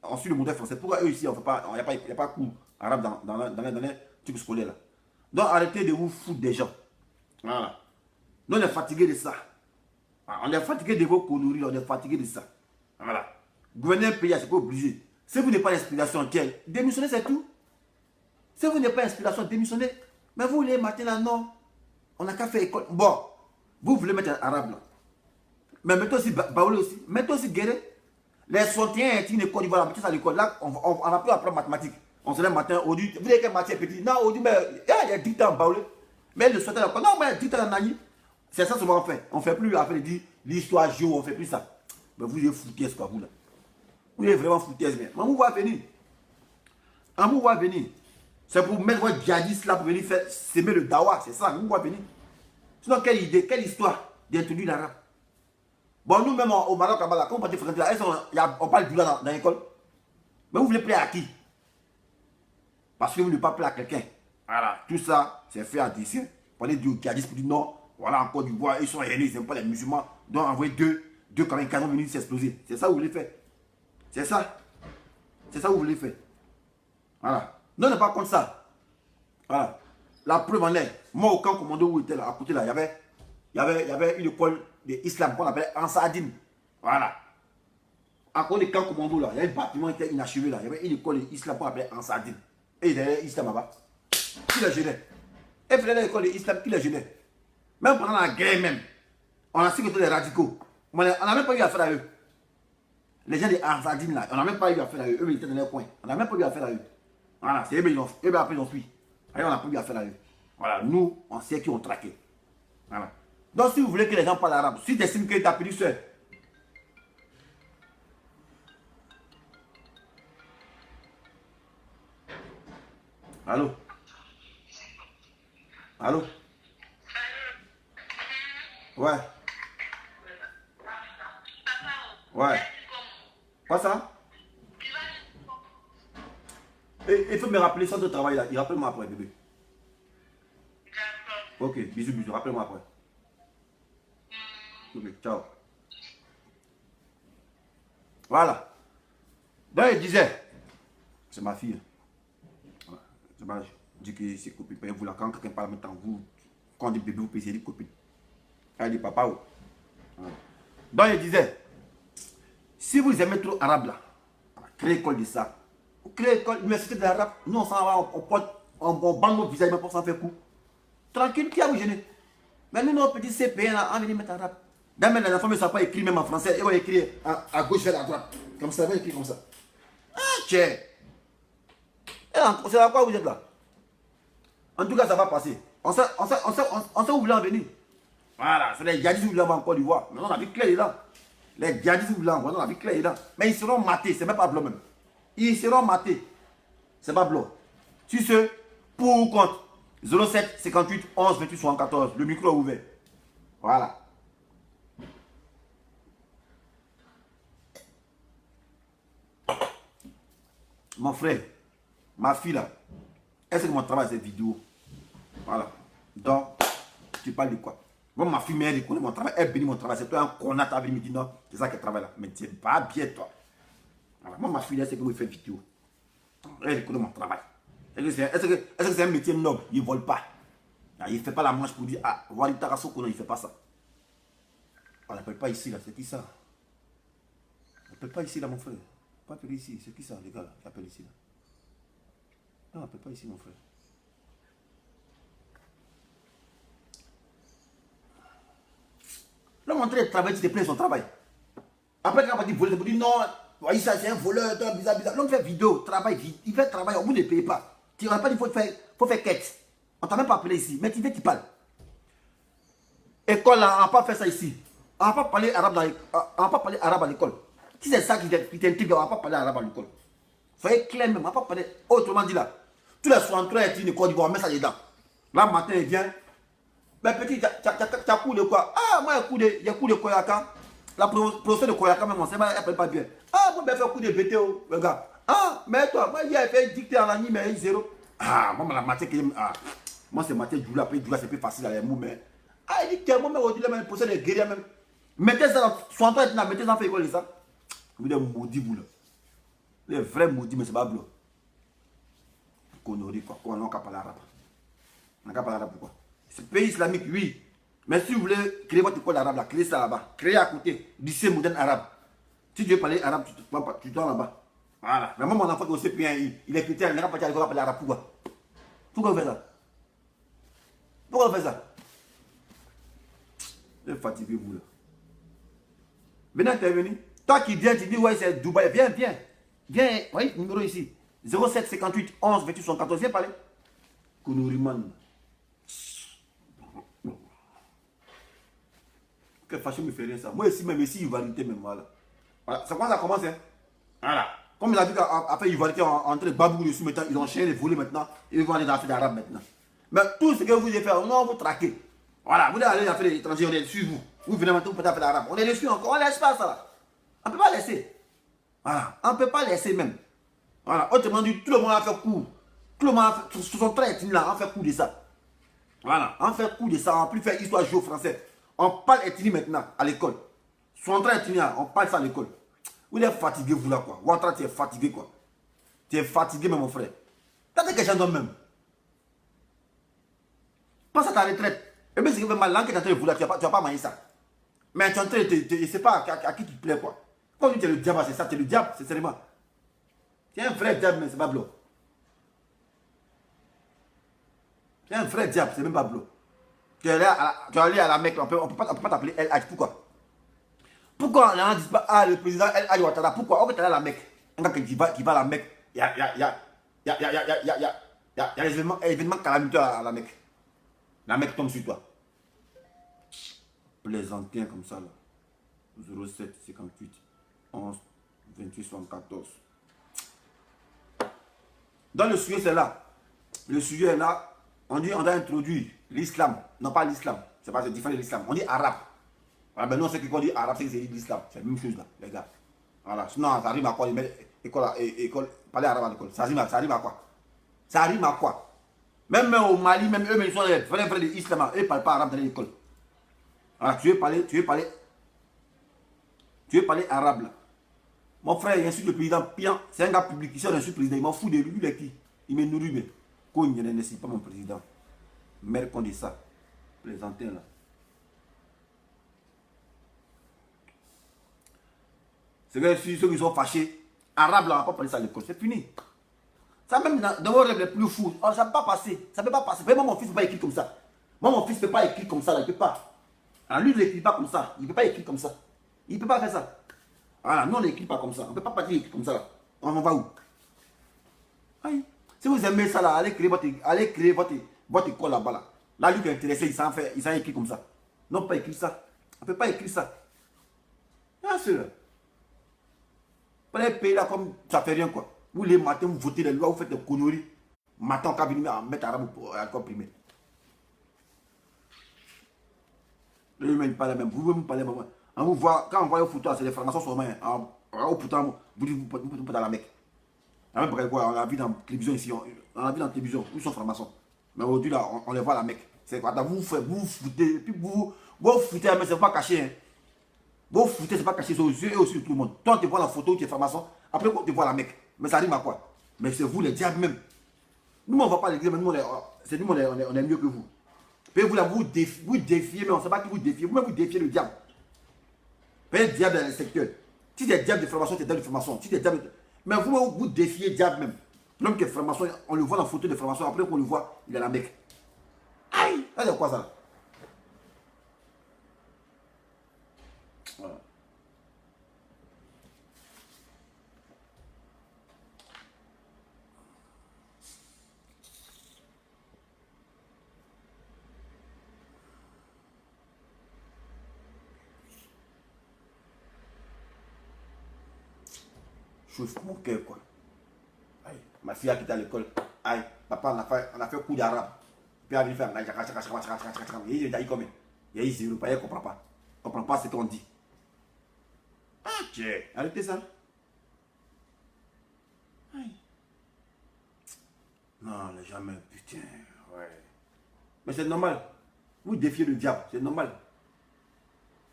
on suit le modèle français. Pourquoi eux ici, il n'y a pas cours arabe dans les trucs scolaires là? Donc arrêtez de vous foutre des gens. Voilà. Nous, on est fatigué de ça. On est fatigué de vos conneries, on est fatigué de ça. Voilà. Gouverner un pays, c'est pas obligé. Si vous n'avez pas l'inspiration, démissionnez, c'est tout. Si vous n'avez pas l'inspiration, démissionnez. Mais vous, les matins là, non. On n'a qu'à faire école. Bon, vous voulez mettre un arabe là. Mais mettez aussi Baoulé aussi. Mettez aussi Guéré. Les sortiens éthiques de Côte d'Ivoire, mettez ça à l'école. Là, on a pu apprendre mathématiques. On se lève matin, aujourd'hui, vous voyez que Mathieu est petit. Non, aujourd'hui, mais il y a 10 ans en Baoulé. Mais le sortien là, non, mais 10 ans en Nani. C'est ça souvent on fait. On ne fait plus après l'histoire géo, on ne fait plus ça. Mais vous êtes foutaise quoi, vous là. Vous êtes vraiment foutaise, mais on va venir. On va venir. C'est pour mettre votre djihadiste là pour venir faire s'aimer le dawa, c'est ça, on va venir. Sinon, quelle idée, quelle histoire d'introduire l'arabe. Bon, nous-mêmes au Maroc, là, quand on parle de fréquenter là, on parle du là dans l'école. Mais vous voulez plaire à qui? Parce que vous ne voulez pas plaire à quelqu'un. Voilà, tout ça, c'est fait en dessin. Parler du djihadiste pour dire non, voilà, en Côte d'Ivoire, ils sont haineux, ils n'aiment pas les musulmans. Donc, envoyer deux quand même 40 minutes s'exploser. C'est ça que vous voulez faire. C'est ça. C'est ça que vous voulez faire. Voilà. Non, on n'est pas contre ça. Voilà. La preuve en est, moi, au camp commando où j'étais là, à côté là, il y avait une école d'islam qu'on appelait Ansardine. Voilà. À côté du camp commando là, il y a un bâtiment qui était inachevé là. Il y avait une école d'islam qu'on appelait Ansardine. Et il y avait l'islam là-bas. Qui les gênait? Et puis l'école d'islam, qui les gênait? Même pendant la guerre même, on a su que les radicaux. On n'a même pas eu affaire à eux. Les gens des Ansardine là, on n'a même pas eu affaire à eux. Eux, ils étaient dans leur coin. On n'a même pas eu affaire à eux. Voilà, c'est eux, après ils ont fui. Alors, on n'a pas eu affaire à eux. Voilà, nous, on sait qui ont traqué. Voilà. Donc, si vous voulez que les gens parlent arabe, si tu estimes que tu as perdu seul, allô? Allô? Ouais. Ouais. Quoi ça? Et il faut me rappeler ça de travail là. Il rappelle-moi après, bébé. Ok, bisous, bisous. Rappelle-moi après. Ok, ciao. Voilà. Donc, il disait, c'est ma fille. Voilà. Je dis que c'est copine. Vous là, quand quelqu'un parle maintenant, vous, quand on dit bébé, vous pouvez dire copine. Elle dit papa. Oh. Voilà. Donc, il disait, si vous aimez trop arabe là, créez école de ça. Créez école, université de l'arabe. Nous, on s'en va, on bande nos visages, mais pour s'en faire coup. Tranquille, qui a vous gêné? Mais nous, nos petits CPN là, on vient mettre arabe. D'ailleurs, les enfants ne savent pas écrire même en français. Ils vont écrire à gauche vers la droite. Comme ça, ils vont écrire comme ça. Ah, tiens. C'est à quoi vous êtes là? En tout cas, ça va passer. On sait où vous voulez en venir. Voilà, c'est les djihadistes qui voulaient en Côte d'Ivoire. Maintenant, on a vu clair dedans. Les djihadistes qui voulaient en Côte d'Ivoire, on a vu clair dedans. Mais ils seront matés, c'est même pas blanc même. Ils seront matés. C'est pas blanc. Sur ce, pour ou contre 07 58 11 28 74. Le micro est ouvert. Voilà. Mon frère, ma fille là, est-ce que mon travail c'est vidéo? Voilà. Donc, tu parles de quoi? Moi, ma fille, elle reconnaît mon travail, elle bénit mon travail. C'est toi un connard, tu as me dire non, c'est ça qu'elle travaille là. Mais tu n'es pas bien, toi. Voilà. Moi, ma fille, elle sait que vous faites vidéo. Elle reconnaît mon travail. Est-ce que c'est un métier noble? Il ne vole pas. Il ne fait pas la manche pour dire, ah, voilà, il ne fait pas ça. On n'appelle pas ici là, c'est qui ça? On n'appelle pas ici là, mon frère. Pas appeler ici, c'est qui ça, les gars là, qui appellent ici là? Non, on n'appelle pas ici, mon frère. Là, montrer le travail, tu te plains son travail. Après, quand on va dire voler, on dit non, voyez ça, c'est un voleur, bizarre, bizarre. L'homme fait vidéo, travail, il fait travail, on vous ne paye pas. Tu n'auras pas dit qu'il faut faire quête. On t'a même pas appelé ici, mais tu viens, tu parles. École là, on n'a pas fait ça ici. On n'a pas parlé arabe à l'école. Si c'est ça qui t'intrigue, on n'a pas parlé arabe à l'école. Soyez clair même, on n'a pas parlé. Autrement dit là, Tous les 63 ethnies de Côte d'Ivoire, on met ça dedans. Là, matin, il vient. Mais petit, tu as cours de quoi? Ah, moi, il y a cours de Koyaka. La professeure de Koyaka, même, on sait pas, elle ne pas bien. Ah, moi, je fais cours de BTO, le gars. Ah, mais toi, moi, il a fait dicter en ligne, mais 0. Ah, moi, la matière que j'aime. Ah, moi, c'est matière Djoula. Après, Djoula, c'est plus facile à les mots, mais. Ah, il dit que moi, on dit, même, professeur de guerriers, même. Mettez ça, soit toi, mettez ça en fait école, ça. Vous êtes maudits, vous, là. Les vrais maudits, mais c'est pas bleu. Connerie, quoi. On n'a qu'à parler arabe. On n'a qu'à parler arabe, pourquoi? Ce pays islamique, oui. Mais si vous voulez créer votre école arabe, là, créez ça là-bas. Créez à côté, lycée moderne arabe. Si tu veux parler arabe, tu dois là-bas. Voilà. Mais moi, mon enfant, aussi, il est chrétien, il n'a pas parti à l'école à parler arabe. Pourquoi? Pourquoi vous faites ça? Pourquoi vous faites ça? Vous êtes fatigué, vous, là. Venez intervenir. Toi qui viens, tu dis, ouais, c'est Dubaï. Viens, viens. Viens, vous voyez, numéro ici. 07 58 11 28 74. Viens parler. Konouriman. Que fâché me fait rien ça. Moi ici, même ici, Ivarité, même voilà. Voilà. C'est quand ça commence, hein? Voilà. Comme il a dit qu'après Ivarité, entre les babous dessus maintenant, ils ont enchaîné les volets maintenant. Ils vont aller dans l'Afrique arabe maintenant. Mais tout ce que vous devez faire, on va vous traquer. Voilà, vous allez aller dans l'Afrique étrangère, on est dessus, vous. Vous venez maintenant pour faire l'arabe. On est dessus encore, on ne laisse pas ça. On ne peut pas laisser. Voilà, on ne peut pas laisser même. Voilà, autrement dit, tout le monde a fait cours. Tout le monde a fait, ce sont très ethnies là, on fait cours de ça. Voilà, on fait cours de ça, on ne plus faire histoire géo-français. On parle ethnie maintenant à l'école. Sont très ethnie là, on parle ça à l'école. Vous êtes fatigué, vous là quoi. Ouattara, tu es fatigué quoi. Tu es fatigué, même mon frère. T'as des questions d'homme même. Pense à ta retraite. Et bien, c'est que ma langue est en train de vouloir, tu vas pas manger ça. Mais tu es en train de je ne sais pas à qui tu plais quoi. Quand tu es le diable, c'est ça, tu es le diable, c'est seulement. Tu es un vrai diable, mais c'est pas blanc. Tu es un vrai diable, c'est même pas blanc. Tu es allé à la Mecque, on ne peut pas t'appeler El Hadj, pourquoi? Pourquoi on ne dit pas, ah, le président El Hadj Ouattara, pourquoi? On peut aller à la Mecque. Un gars qui va à la Mecque, il y a des événements calamiteux à la Mecque. La Mecque tombe sur toi. Plaisantin comme ça là. 07 58 11 28 74. Dans le sujet, c'est là. Le sujet est là. On dit on a introduit l'islam. Non, pas l'islam. C'est pas différent de l'islam. On dit arabe. Ah ben non, c'est qu'on dit arabe, c'est que c'est l'islam. C'est la même chose là, les gars. Voilà. Sinon, ça rime à quoi? École, parler arabe à l'école. Ça rime à quoi? Ça rime à quoi? Même au Mali, même eux, ils sont les vrais de l'islam. Eux ne parlent pas arabe dans l'école. Alors, tu veux parler arabe là. Mon frère, il insulte le président Pian. C'est un gars public. Il insulte le président. Il m'en fout de lui, il est qui? Il me nourrit, mais. Quand il ne pas mon président. Mère qu'on dit ça. Plaisantin là. C'est que ceux qui sont fâchés, arabes là, on ne va pas parler ça à l'école. C'est fini. Ça même dans vos rêves les plus fous. Oh, ça ne peut pas passer. Ça ne peut pas passer. Vraiment, mon fils ne peut pas écrire comme ça. Moi, mon fils ne peut pas écrire comme ça. Là. Il ne peut pas. Alors, lui, il n'écrit pas comme ça. Il ne peut pas écrire comme ça. Il ne peut pas faire ça. Voilà, nous, on n'écrit pas comme ça. On ne peut pas partir écrire comme ça. Là. On va où? Aïe. Si vous aimez ça, là, allez créer votre école là-bas. Là. Là, lui qui est intéressé, il s'en écrit comme ça. Non, pas écrire ça. On ne peut pas écrire ça. Bien sûr. Pas les pays là comme ça ne fait rien quoi. Vous les matins, vous votez les lois, vous faites des conneries. Matin, on va venir en mettre arabe à l'école primaire. Les humains ne parlent même. Vous me parlez même. Quand on voit les photos, c'est des formations sur main. Pourtant, vous dites, vous pas dans la Mecque. On a vu dans la télévision ici. On a vu dans la télévision, où sont francs-maçons. Mais aujourd'hui, là, on les voit à la Mecque. C'est quoi? Vous foutez. Puis vous foutez, mais c'est pas caché. Hein. Vous foutez, c'est pas caché sur aux yeux et aussi de tout le monde. Toi, on te voit la photo, tu es franc-maçon. Après, on te voit la Mecque. Mais ça rime à quoi? Mais c'est vous, les diables même. Nous, on ne va pas l'église, mais nous, on est mieux que vous. Puis vous, là, vous défiez, mais on ne sait pas qui vous défiez. Vous-même, vous défiez le diable. Puis le diable dans le secteur. Si tu es diable de formation, tu es diable de formation. Si tu es diable de... Mais vous défiez le diable même. L'homme qui est formation, on le voit dans la photo de formation. Après qu'on le voit, il est à la Mecque. Aïe! Ça, c'est quoi ça? Voilà. Chauffe mon cœur quoi. Aïe. Ma fille a quitté l'école. Aïe, papa, on a fait coup d'arabe. Puis il fait il y a combien? Il y a 0, il ne comprend pas. Il ne comprend pas ce qu'on dit. Ok, arrêtez ça. Aïe. Non, les jamais, putain, ouais. Mais c'est normal. Vous défiez le diable, c'est normal.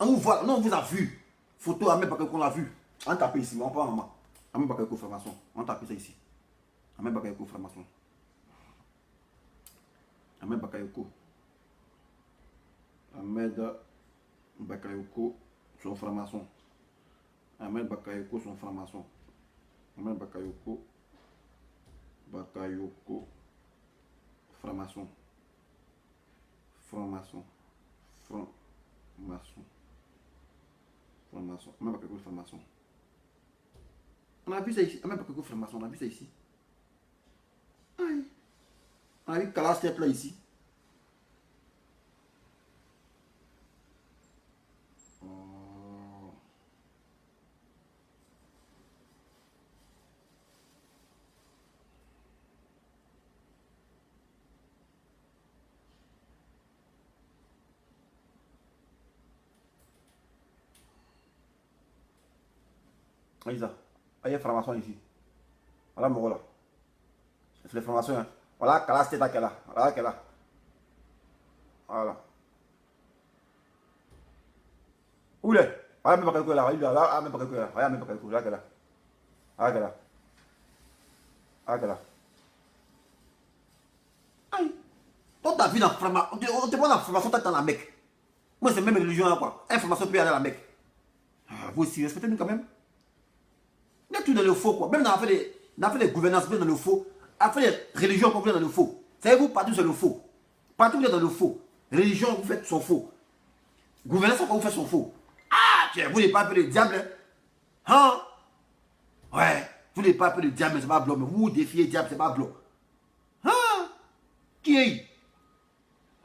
On vous voit, non, on vous a vu. Photo Ahmed Bakayoko qu'on a vu. On tape ici, mais on parle maman. Ahmed Bakayoko formation. On tape ça ici. Ahmed Bakayoko formation. Ahmed Bakayoko. Ahmed Bakayoko, son formation. Ahmed Bakayoko, son formation. Ahmed Bakayoko. Bakayoko. Formation. Formation. Formation. Formation. Ahmed Bakayoko, formation. On a vu ça ici. Ahmed Bakayoko, formation. On a vu ça ici. Aïe. On a vu Kala Step là ici. Oh. Aïe, il y a formation ici. Voilà mon rôle là. C'est les formations. Hein. Voilà Kala Step là qu'elle a. Voilà qu'elle a. Voilà. Où il est? Voilà même pas quelque là. Là, même pas quelque là. Voilà même pas quelque là qu'elle a. Voilà qu'elle a. Voilà qu'elle a. Aïe. Toi, ta vie dans la formation. On te prend la formation, t'es dans la Mecque. Moi, c'est même religion là quoi. Information peut aller à la Mecque. Ah, vous aussi, respectez-nous quand même. Il y a tout dans le faux quoi. Même dans l'affaire des gouvernances, même dans le faux. Affaire des religions, vous êtes dans le faux. Savez-vous, partout c'est le faux. Partout vous êtes dans le faux. Religion, vous faites son faux. Gouvernance, vous faites son faux. Ah, tiens, vous n'êtes pas appelé le diable. Hein? Ouais. Vous n'êtes pas appelé le diable, c'est pas blanc. Mais vous défiez le diable, c'est pas blanc. Hein? Qui est?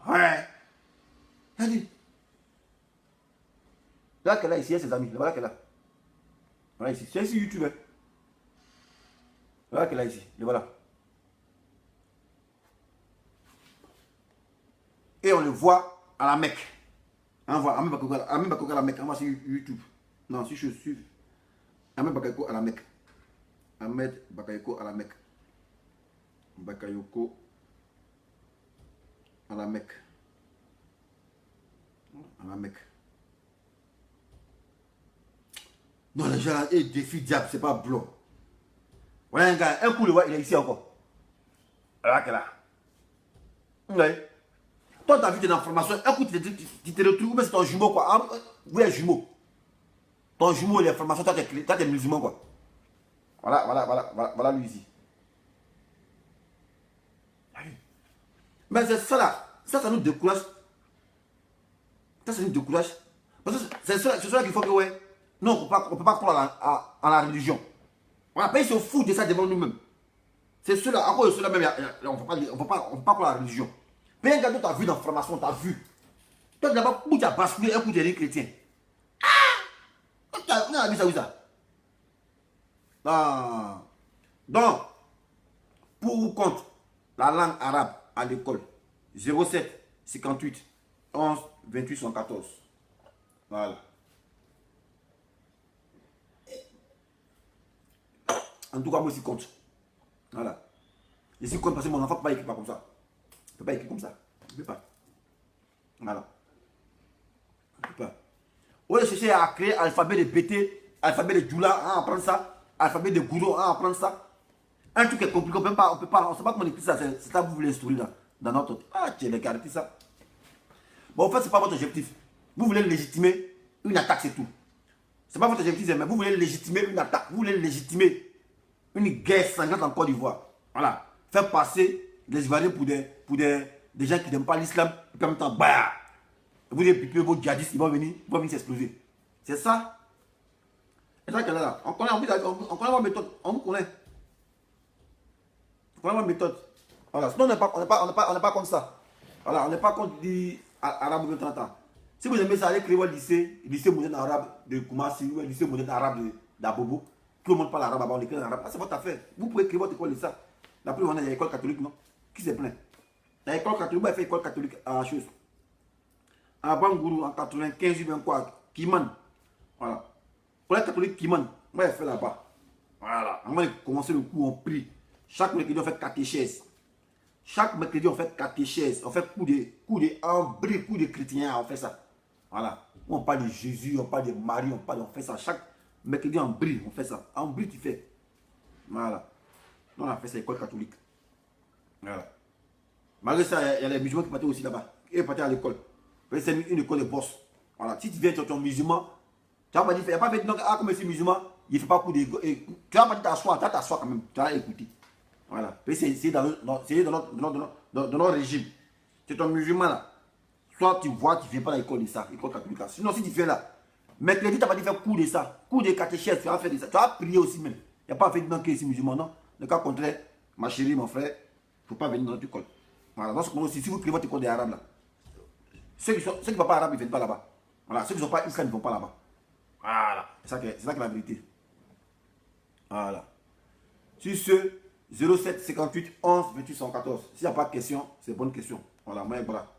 Ouais. Regardez. Là qu'elle a ici, ses amis. Voilà qu'elle a. Voilà ici. C'est ici YouTube. Voilà qu'elle a ici. Le voilà. Et on le voit à la Mecque. On voit Ahmed Bakayoko à la Mecque. On voit sur YouTube. Non, si je suis. Ahmed Bakayoko à la Mecque. Ahmed Bakayoko à la Mecque. Bakayoko à la Mecque. À la Mecque. Non, les gens, ils défient diable, c'est pas blanc. Voilà un gars, un coup, le voit, il est ici encore. Là, qu'elle a. Ouais. Toi, tu as vu tes informations, un coup, tu te retrouves, mais c'est ton jumeau, quoi. Vous êtes jumeau. Ton jumeau, les informations, toi, t'es musulman, quoi. Voilà lui ici. Mais c'est ça là. Ça nous décourage. Ça nous décourage. Parce que c'est ça qu'il faut que, ouais. Non, on ne peut pas croire à la religion. On n'a pas se fout de ça devant nous-mêmes. C'est cela, encore cela même, on ne peut pas croire à la religion. Mais un gars, tu as vu dans la formation, tu as vu. Toi, d'abord, où tu as basculé un coup de chrétien. Ah! On a vu ça, où ça? Ah. Donc, pour ou contre la langue arabe à l'école, 07 58 11 28 114. Voilà. En tout cas, moi, je suis contre. Voilà. Je suis contre parce que mon enfant ne peut pas écrire comme ça. Il ne peut pas écrire comme ça. Il ne peut pas. Voilà. Il ne peut pas. On va chercher à créer alphabet de BT, alphabet de Djoula, à apprendre ça. Alphabet de Goudou, à apprendre ça. Un truc est compliqué, on ne peut pas, on ne sait pas comment écrire ça. C'est ça que vous voulez instruire dans notre. Ah, tiens, les gars, ça. Bon, en fait, ce n'est pas votre objectif. Vous voulez légitimer une attaque, c'est tout. Ce n'est pas votre objectif, mais vous voulez légitimer une attaque. Vous voulez légitimer une guerre sanglante en Côte d'Ivoire. Voilà. Faire passer les Ivoiriens pour des gens qui n'aiment pas l'islam. Et puis en même temps, bah, vous les pipez, vos djihadistes, ils vont venir s'exploser. C'est ça. C'est ça qu'elle a là. On connaît ma méthode. On vous connaît. On connaît ma méthode. Voilà. Sinon, on n'est pas contre ça. Voilà. On n'est pas contre l'arabe de 30 ans. Si vous aimez ça, allez créer votre lycée moderne arabe de Koumassi ou un lycée moderne arabe d'Abobo. Tout le monde parle arabe, on écrit en arabe. Ah, c'est votre affaire. Vous pouvez créer votre école de ça. La plus, on a l'école catholique, non? Qui s'est plaint? L'école catholique, elle fait école catholique à la chose. À Bangourou, en 95, ou bien quoi, Kiman. Voilà. Pour les catholiques, Kiman, moi, elle fait là-bas. Voilà. Avant de commencer le cours, on prie. Chaque mercredi, on fait catéchèse. Chaque mercredi, on fait catéchèse. On fait coup de chrétien, on fait ça. Voilà. On parle de Jésus, on parle de Marie, on fait ça. Chaque mercredi, on brille, on fait ça. En brille, tu fais. Voilà. On a fait ça à l'école catholique. Voilà. Malgré ça, il y a les musulmans qui partaient aussi là-bas. Ils partaient à l'école. C'est une école de boss. Voilà. Si tu viens sur ton musulman, tu n'as pas dit, il n'y a pas fait, donc, ah, comme c'est musulman, il ne fait pas coup de. Tu n'as pas dit t'asseoir, tu as t'asseoir quand même. Tu as écouté. Voilà. C'est dans notre régime. C'est ton musulman là. Soit tu vois, tu ne viens pas à l'école de ça, l'école catholique. Sinon, si tu viens là, mercredi, tu n'as pas dit faire cours de ça, cours de catéchèse, tu vas faire de ça. Tu vas prier aussi même. Il n'y a pas fait de que ici musulman, non. Le cas contraire, ma chérie, mon frère, il ne faut pas venir dans notre école. Voilà. Dans ce moment aussi, si vous priez votre école des arabes là, ceux qui ne sont pas arabes, ils ne viennent pas là-bas. Voilà. Ceux qui ne sont pas islam, ils ne vont pas là-bas. Voilà. C'est ça qui est la vérité. Voilà. Sur ce, 07 58 11 28 114. S'il n'y a pas de question, c'est bonne question. Voilà, moi, voilà.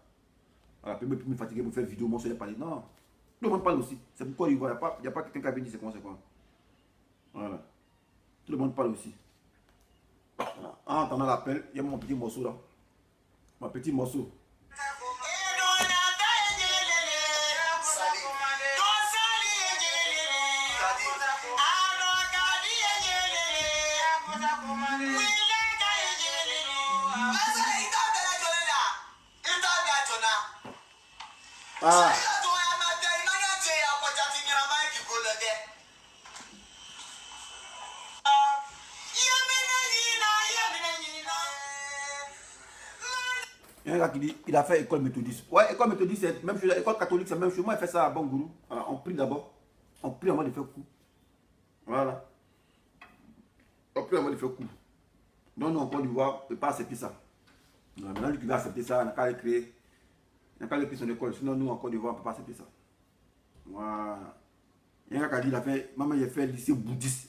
Voilà, peut me fatiguer pour faire une vidéo, moi, je vais parler. Non, tout le monde parle aussi. C'est pourquoi il n'y a pas quelqu'un qui a dit c'est quoi. Voilà. Tout le monde parle aussi. Voilà. En entendant l'appel, il y a mon petit morceau là. Mon petit morceau. Ah. Il y a un gars qui dit il a fait école méthodiste. Ouais, école méthodiste, c'est même chose. École catholique, c'est même chose. Moi, il fait ça à Bangourou. Voilà, on prie d'abord. On prie avant de faire coup. Voilà. On prie avant de faire coup. Donc, nous, en Côte d'Ivoire, on ne peut pas accepter ça. Maintenant, lui qui va accepter ça, on n'a qu'à le créer. Il n'a qu'à le créer son école. Sinon, nous, en Côte d'Ivoire, on ne peut pas accepter ça. Voilà. Il y a un gars qui a dit il a fait, maman, il a fait le lycée bouddhiste.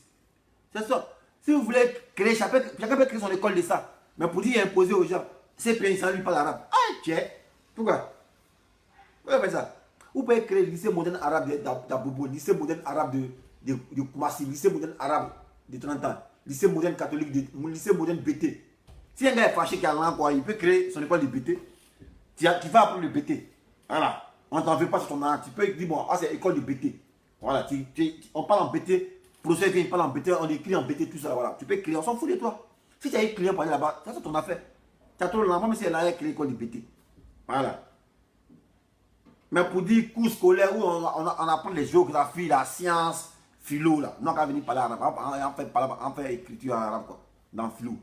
C'est ça. Si vous voulez créer, chacun peut créer son école de ça. Mais pour dire imposer aux gens, ces pays, ça ne lui parle l'arabe. Ah, tiens. Pourquoi? Vous pouvez faire ça. Vous pouvez créer le lycée moderne arabe d'Abobo, lycée moderne arabe de Koumassi, lycée moderne arabe de 30 ans, lycée moderne catholique, lycée moderne BT. Si un gars est fâché qui a l'an, il peut créer son école de BT. Tu vas apprendre le BT. Voilà. On ne t'en veut pas sur ton an. Tu peux dire, bon, ah, c'est école de BT. Voilà. On parle en BT. Professeur qui parle en BT, on écrit en BT, tout ça. Voilà. Tu peux créer, on s'en fout de toi. Si tu as un client pour aller là-bas, ça c'est ton affaire. Tu as trop l'enfant, mais si elle a créé l'école de BT. Voilà. Mais pour dire cours scolaire où on apprend les géographies, la science, philo, là. Non, qu'à venir parler arabe. On fait écriture en arabe, quoi. Dans philo.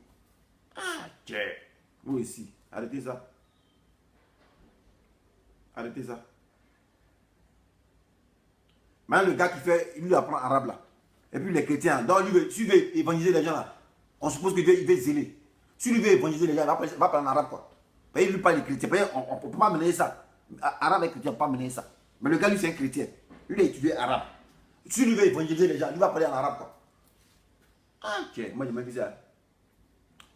Ah, tiens. Vous ici. Arrêtez ça. Arrêtez ça. Maintenant, le gars qui fait, il lui apprend arabe là. Et puis les chrétiens, donc s'il veut évangéliser les gens là, on suppose qu'il veut zéler. S'il veut évangéliser les gens, il va parler en arabe quoi. Il lui parle des chrétiens. On ne peut pas mener ça. Arabe et chrétien, on ne peut pas mener ça. Mais le gars, lui, c'est un chrétien. Lui, il a étudié arabe. S'il veut évangéliser les gens, il va parler en arabe quoi. Ah, tiens, moi, j'ai jamais vu ça.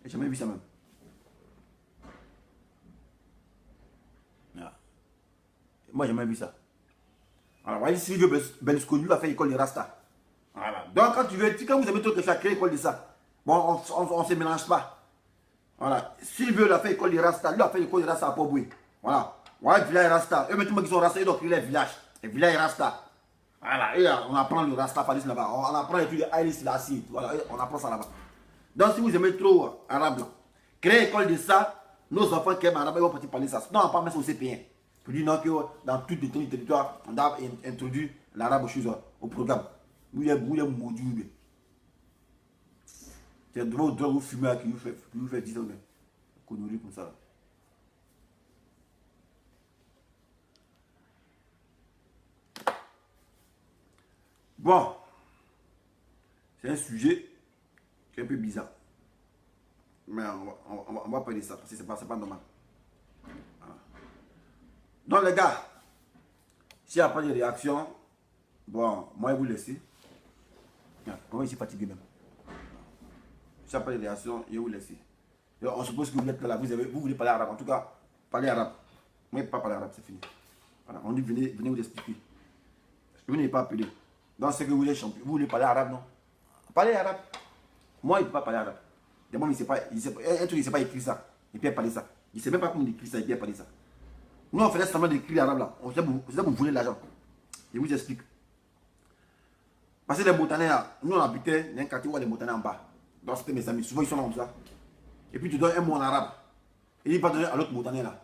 J'ai jamais vu ça même. Moi, j'ai jamais vu ça. Alors, voyez, Silvio Berlusconi, lui a fait l'école de Rasta. Voilà. Donc, quand vous avez tout créer l'école de ça, bon, on ne se mélange pas. Voilà. Silvio a fait l'école de Rasta, lui a fait l'école de Rasta à Poboué. Voilà. Voilà, village Rasta. Eux, maintenant, qui sont Rasta, ils doivent créer les villages. Les villages Rasta. Voilà. Et on apprend le Rasta Fadis là-bas. On apprend l'étude de Haïlis Lassi. Voilà. On apprend ça là-bas. Donc, si vous aimez trop arabe, créer l'école de ça, nos enfants qui aiment arabe, ils vont partir parler ça. Sinon, on ne va pas mettre au CP1. Pour dire non, que dans tout le territoire, on a introduit l'arabe au programme. Vous êtes maudit. C'est devant le vous fumer qui vous fait 10 ans de conneries comme ça. Bon, c'est un sujet qui est un peu bizarre. Mais on va parler de ça parce que c'est pas normal. Donc les gars, s'il n'y a pas de réaction, bon, moi je vous laisse. Moi je suis fatigué même. S'il n'y a pas de réaction, je vous laisse. On suppose que vous êtes là, vous voulez parler arabe. En tout cas, parler arabe. Moi, je ne peux pas parler arabe, c'est fini. Voilà, on dit venez vous expliquer. Vous n'avez pas appelé. Donc, c'est que vous êtes champion. Vous voulez parler arabe, non? Parlez arabe. Moi, il ne peut pas parler arabe. D'abord, il ne sait pas, il sait pas écrire ça. Et puis, parler ça. Il ne sait même pas comment écrire ça et puis parler ça. Nous, on faisait semblant d'écrire l'arabe là. C'est ça que vous voulez l'argent. Je vous explique. Parce que les Boutanais là, nous on habitait dans un quartier où les Boutanais en bas. Donc, c'était mes amis. Souvent, ils sont là comme ça. Et puis, tu donnes un mot en arabe. Et il va donner à l'autre Boutanais là.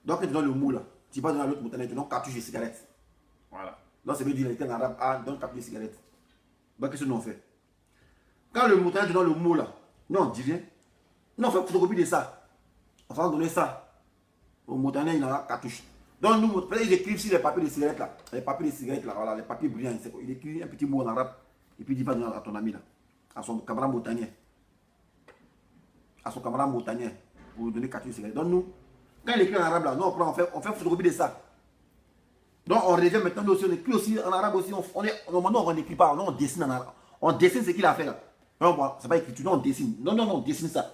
Donc, tu donnes le mot là. Tu vas donner à l'autre Boutanais, tu donnes cartouche de cigarette. Voilà. Donc, ça veut dire qu'il était en arabe. Ah, donne cartouche de cigarette. Donc, qu'est-ce que nous on fait? Quand le Boutanais te donne le mot là, nous on dit rien. Nous on fait photocopie de ça. On va donner ça. Au Boutanais, il en a cartouche. Donc, nous, ils écrivent sur les papiers de cigarette là. Les papiers de cigarette là, voilà, les papiers brillants. Il écrit un petit mot en arabe. Et puis, il va donner à ton ami là. À son camarade Boutanais. À son camarade Boutanais. Pour lui donner cartouche de cigarette. Donc, nous, quand il écrit en arabe là, nous on fait photocopie de ça. Donc on revient maintenant aussi, on écrit aussi en arabe aussi. Normalement on n'écrit pas, on dessine en arabe. On dessine ce qu'il a fait là. Non, bon, c'est pas écrit, non, on dessine. Non, on dessine ça.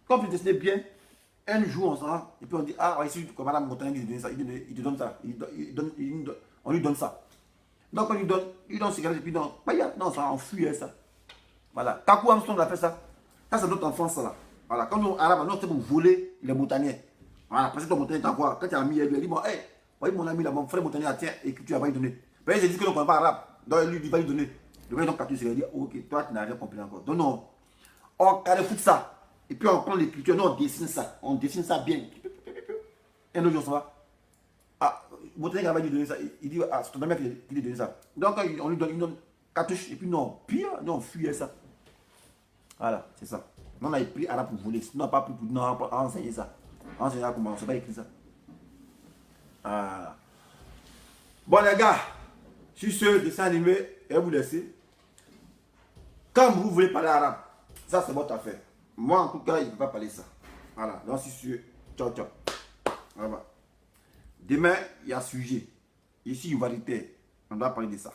Quand vous dessinez bien, un jour on s'en rend, et puis on dit, ah, ici, comme madame Montagne, il te donne ça. On lui donne ça. Donc on lui donne cigarette, et puis non, ça enfuit ça. Voilà. Kakou Armstrong a fait ça. Ça, c'est notre enfance là. Voilà. Quand nous, arabes, nous, c'est pour voler les Montagniers. Voilà. Parce que ton Montagnais, t'as quoi? Quand tu as mis, il dit, bon, hey, voyez mon ami là, mon frère Montagnais, tiens, et que tu vas lui donner. Mais il dit que nous ne connaissons pas arabe. Donc lui, il va lui donner. Le gars, donc, quand tu sais, il dit, ok, toi, tu n'as rien compris encore. Donc non, on carrefoute ça. Et puis on prend l'écriture, nous, on dessine ça. On dessine ça bien. Et un autre jour, ça va. Ah, Montagnais va lui donner ça. Il dit, ah, c'est ton ami qui lui donne ça. Donc on lui donne cartouche. Et puis non, pire, non, on fuyait ça. Voilà, c'est ça. Nous, on a pris arabe pour voler. Nous, on n'a pas pris pour enseigner ça. Enseigner comment on ne sait pas écrire ça. Voilà. Bon, les gars, sur ce dessin animé, je vais vous laisser. Quand vous voulez parler arabe, ça, c'est votre affaire. Moi, en tout cas, il ne peut pas parler ça. Voilà. Donc, sur ce, ciao, ciao. Voilà. Demain, il y a sujet. Ici, une variété. On doit parler de ça.